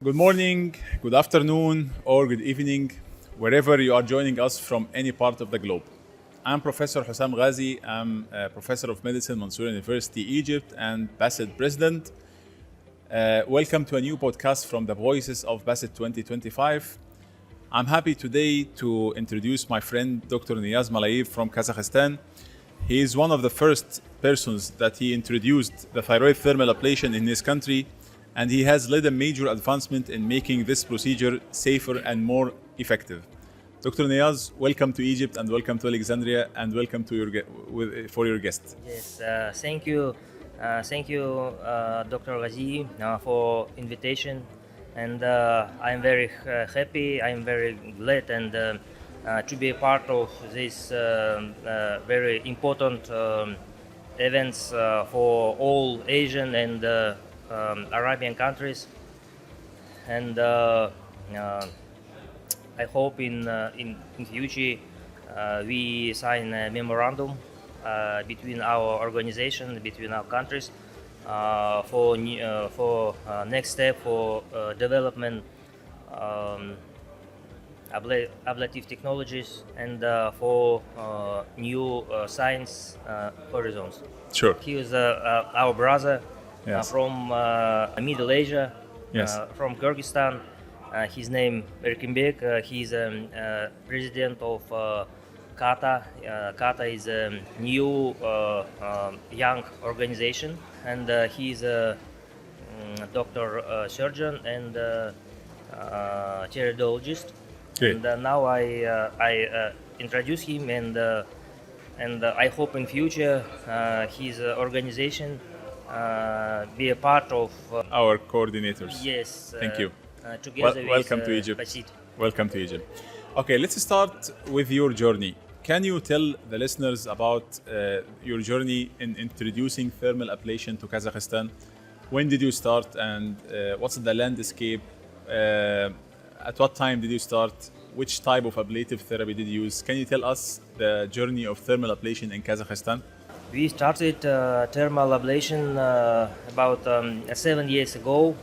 Good morning, good afternoon, or good evening, wherever you are joining us from any part of the globe. I'm Professor غازي. I'm a professor of medicine, Mansour University, Egypt, and Pasid president. Welcome to a new podcast from the Voices of Pasid 2025. I'm happy today to introduce my friend Dr. Niyaz Malayev from Kazakhstan. He is one of the first persons that he introduced the thyroid thermal ablation in his country, and he has led a major advancement in making this procedure safer and more effective. Dr. Niyaz, welcome to Egypt and welcome to Alexandria and welcome to for your guest. Yes, thank you, Dr. غازي, for invitation, and I'm very happy. I'm very glad and to be a part of this very important events for all Asian and Arabian countries, and I hope in future we sign a memorandum between our organization, between our countries, for next step for development ablative technologies and for new science horizons. Sure. He is our brother. Yes. From Middle Asia, Yes. From Kyrgyzstan. His name Erkinbek. He's president of Kata. Kata is a new young organization, and he's a doctor surgeon and teratologist. Okay. And now I introduce him, and I hope in future his organization be a part of Our coordinators. yes. Thank you. Together Welcome with to Egypt. Pasid. Welcome to Egypt. Okay, let's start with your journey. Can you tell the listeners about your journey in introducing thermal ablation to Kazakhstan? When did you start, and what's the landscape? At what time did you start? Which type of ablative therapy did you use? Can you tell us the journey of thermal ablation in Kazakhstan? We started thermal ablation about 7 years ago.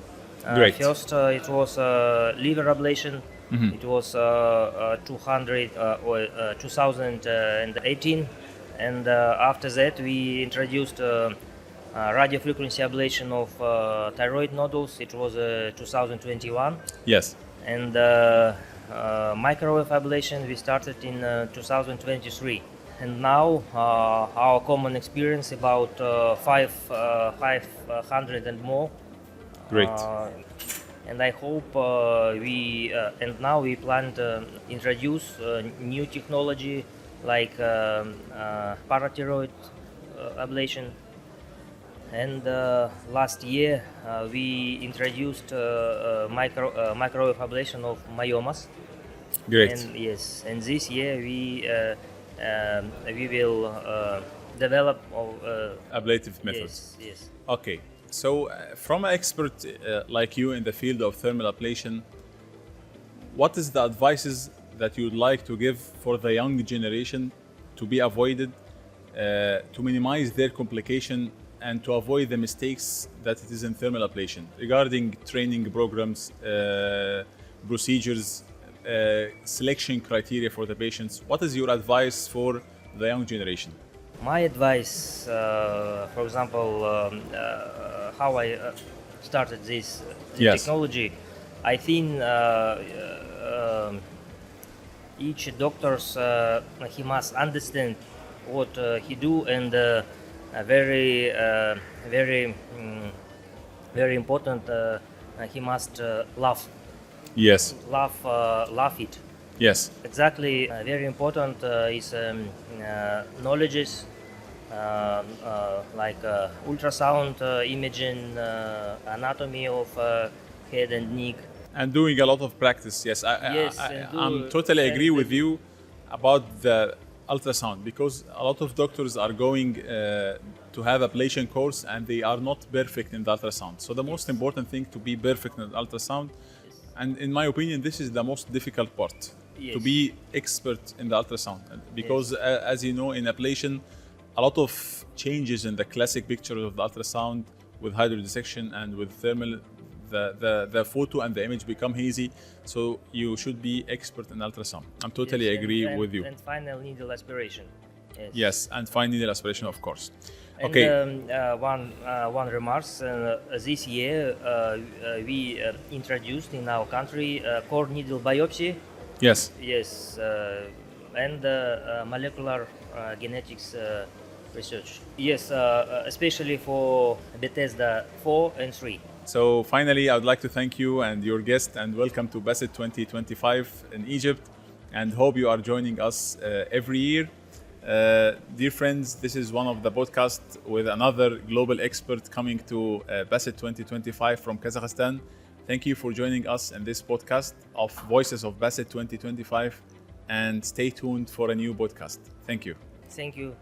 Great. First, it was liver ablation. Mm-hmm. It was 2018, and after that we introduced radio frequency ablation of thyroid nodules. It was 2021, Yes. and microwave ablation we started in 2023. And now our common experience about 500 and more. Great. And I hope and now we plan to introduce new technology like parathyroid ablation. And last year we introduced microwave ablation of myomas. Great. And yes, and this year we will develop Ablative methods. Yes. Okay. So, from an expert like you in the field of thermal ablation, what is the advices that you would like to give for the young generation to be avoided, to minimize their complication and to avoid the mistakes that it is in thermal ablation regarding training programs, procedures, selection criteria for the patients? What is your advice for the young generation? My advice, for example, how I started this Yes. technology, I think each doctors he must understand what he do, and very important, he must love Yes. love it. Yes. Exactly, very important is knowledges like ultrasound imaging, anatomy of head and neck. And doing a lot of practice. Yes. Yes, I'm totally agree with you about the ultrasound, because a lot of doctors are going to have ablation course and they are not perfect in the ultrasound. So the most important thing to be perfect in the ultrasound, and in my opinion, this is the most difficult part. Yes. To be expert in the ultrasound, because as you know, in ablation, a lot of changes in the classic picture of the ultrasound with hydrodissection and with thermal, the photo and the image become hazy. So you should be expert in ultrasound. I'm totally agree with you. And final needle aspiration. Yes, and fine needle aspiration, of course. And Okay. One remarks. This year we introduced in our country core needle biopsy. Yes. Yes, and molecular genetics research. Yes, especially for Bethesda 4 and 3. So finally, I would like to thank you and your guest, and welcome to Pasid 2025 in Egypt, and hope you are joining us every year. Dear friends, this is one of the podcasts with another global expert coming to Pasid 2025 from Kazakhstan. Thank you for joining us in this podcast of Voices of Pasid 2025, and stay tuned for a new podcast. Thank you. Thank you.